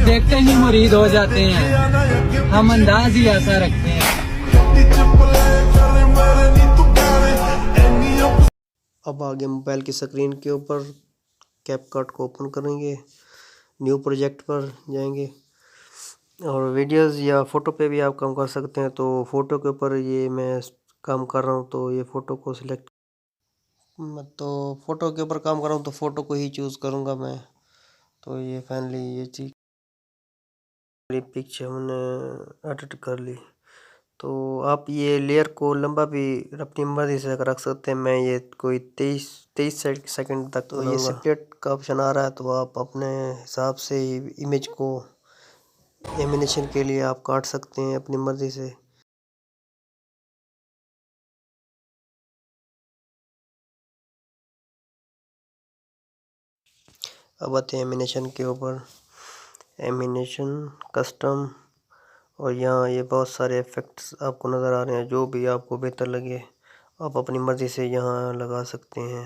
देखते ही मुरीद हो जाते हैं, हम अंदाज ही ऐसा रखते हैं। अब आगे मोबाइल की स्क्रीन के ऊपर कैपकट को ओपन करेंगे, न्यू प्रोजेक्ट पर जाएंगे और वीडियोस या फ़ोटो पे भी आप काम कर सकते हैं। तो फ़ोटो के ऊपर ये मैं काम कर रहा हूँ, तो ये फ़ोटो को सिलेक्ट, तो फ़ोटो के ऊपर काम कर रहा हूँ तो फ़ोटो को ही चूज़ करूँगा मैं। तो ये फाइनली ये चीज़ पिक्चर हमने एडिट कर ली। तो आप ये लेयर को लंबा भी अपनी मर्ज़ी से रख सकते हैं। मैं ये कोई 23 सेकंड तक तो ये स्प्लिट का ऑप्शन आ रहा है, तो आप अपने हिसाब से इमेज को एनिमेशन के लिए आप काट सकते हैं अपनी मर्ज़ी से। अब आते हैं एनिमेशन के ऊपर, एनिमेशन कस्टम, और यहाँ ये बहुत सारे इफ़ेक्ट्स आपको नज़र आ रहे हैं। जो भी आपको बेहतर लगे आप अपनी मर्ज़ी से यहाँ लगा सकते हैं।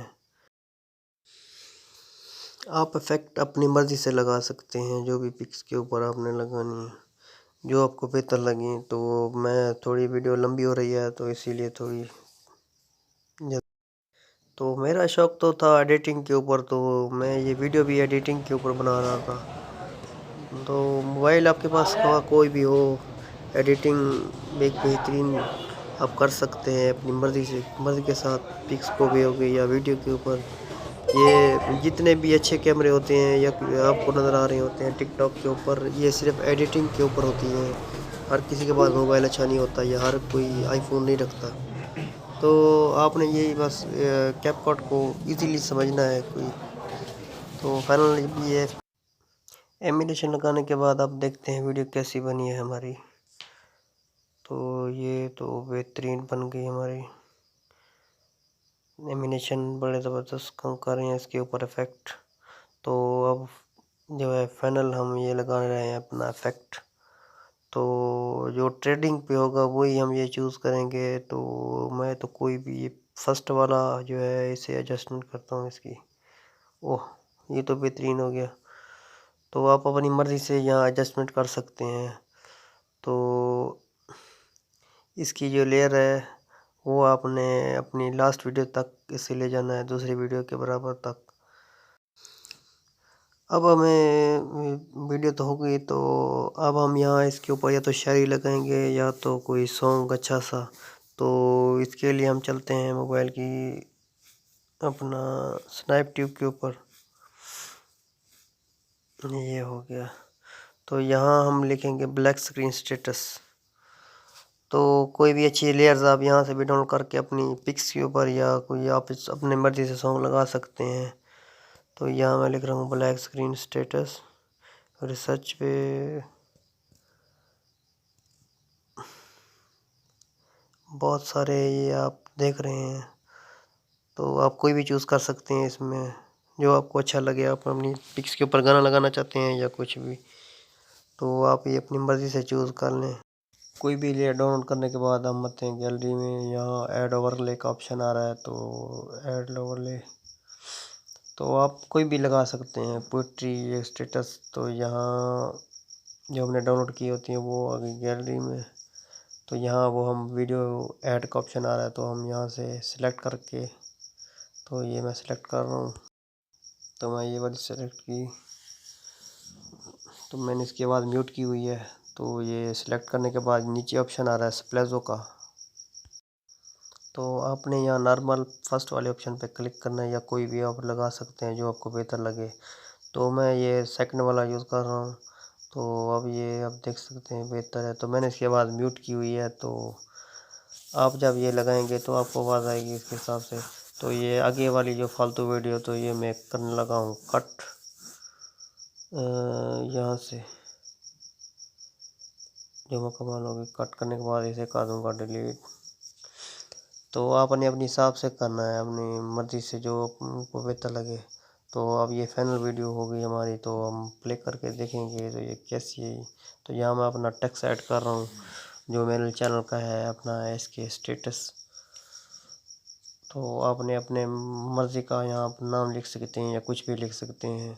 आप इफ़ेक्ट अपनी मर्ज़ी से लगा सकते हैं, जो भी पिक्स के ऊपर आपने लगानी है, जो आपको बेहतर लगी। तो मैं थोड़ी वीडियो लंबी हो रही है तो इसीलिए थोड़ी, तो मेरा शौक़ तो था एडिटिंग के ऊपर, तो मैं ये वीडियो भी एडिटिंग के ऊपर बना रहा था। तो मोबाइल आपके पास का कोई भी हो, एडिटिंग एक बेहतरीन आप कर सकते हैं अपनी मर्ज़ी के साथ। पिक्स को भी हो गई या वीडियो के ऊपर, ये जितने भी अच्छे कैमरे होते हैं या आपको नज़र आ रहे होते हैं टिकटॉक के ऊपर, ये सिर्फ एडिटिंग के ऊपर होती हैं। हर किसी के पास मोबाइल अच्छा नहीं होता या हर कोई आईफोन नहीं रखता। तो आपने यही बस कैपकट को इजीली समझना है कोई। तो फाइनली ये एनिमेशन लगाने के बाद आप देखते हैं वीडियो कैसी बनी है हमारी। तो ये तो बेहतरीन बन गई हमारी एनिमेशन, बड़े ज़बरदस्त काम कर रहे हैं इसके ऊपर इफ़ेक्ट। तो अब जो है फाइनल हम ये लगा रहे हैं अपना इफ़ेक्ट। तो जो ट्रेडिंग पे होगा वही हम ये चूज़ करेंगे। तो मैं तो कोई भी ये फर्स्ट वाला जो है इसे एडजस्टमेंट करता हूँ इसकी। ओह, ये तो बेहतरीन हो गया। तो आप अपनी मर्ज़ी से यहाँ एडजस्टमेंट कर सकते हैं। तो इसकी जो लेयर है वो आपने अपनी लास्ट वीडियो तक इसे ले जाना है, दूसरी वीडियो के बराबर तक। अब हमें वीडियो तो हो गई, तो अब हम यहाँ इसके ऊपर या तो शायरी लगाएंगे या तो कोई सॉन्ग अच्छा सा। तो इसके लिए हम चलते हैं मोबाइल की अपना स्नैप ट्यूब के ऊपर, ये हो गया। तो यहाँ हम लिखेंगे ब्लैक स्क्रीन स्टेटस। तो कोई भी अच्छी लेयर्स आप यहाँ से भी डाउनलोड करके अपनी पिक्स के ऊपर या कोई आप अपने मर्ज़ी से सॉन्ग लगा सकते हैं। तो यहाँ मैं लिख रहा हूँ ब्लैक स्क्रीन स्टेटस। रिसर्च पे बहुत सारे ये आप देख रहे हैं, तो आप कोई भी चूज़ कर सकते हैं इसमें जो आपको अच्छा लगे। आप अपनी पिक्स के ऊपर गाना लगाना चाहते हैं या कुछ भी, तो आप ये अपनी मर्ज़ी से चूज़ कर लें। कोई भी लेयर डाउनलोड करने के बाद हम आते हैं गैलरी में, यहाँ ऐड ओवरले का ऑप्शन आ रहा है। तो ऐड ओवरले, तो आप कोई भी लगा सकते हैं पोइट्री स्टेटस। तो यहाँ जो हमने डाउनलोड की होती हैं वो आ गई गैलरी में। तो यहाँ वो हम वीडियो ऐड का ऑप्शन आ रहा है, तो हम यहाँ से सिलेक्ट करके, तो ये मैं सिलेक्ट कर रहा हूँ। तो मैं ये वाली सेलेक्ट की, तो मैंने इसके बाद म्यूट की हुई है। तो ये सिलेक्ट करने के बाद नीचे ऑप्शन आ रहा है स्प्लेज़ो का। तो आपने यहाँ नॉर्मल फर्स्ट वाले ऑप्शन पे क्लिक करना है या कोई भी आप लगा सकते हैं जो आपको बेहतर लगे। तो मैं ये सेकंड वाला यूज़ कर रहा हूँ। तो अब ये आप देख सकते हैं बेहतर है। तो मैंने इसके बाद म्यूट की हुई है। तो आप जब ये लगाएंगे तो आपको आवाज़ आएगी इसके हिसाब से। तो ये आगे वाली जो फालतू वीडियो, तो ये मैं करने लगा हूँ कट, यहाँ से जो मुकम्मल होगी कट करने के बाद इसे कर दूँगा डिलीट। तो आपने अपने हिसाब से करना है, अपनी मर्ज़ी से जो आपको बेहतर लगे। तो अब ये फाइनल वीडियो हो गई हमारी, तो हम प्ले करके देखेंगे तो ये कैसी है। तो यहाँ मैं अपना टेक्स्ट ऐड कर रहा हूँ जो मेरे चैनल का है, अपना इसके स्टेटस। तो आपने अपने मर्ज़ी का यहाँ अपना नाम लिख सकते हैं या कुछ भी लिख सकते हैं।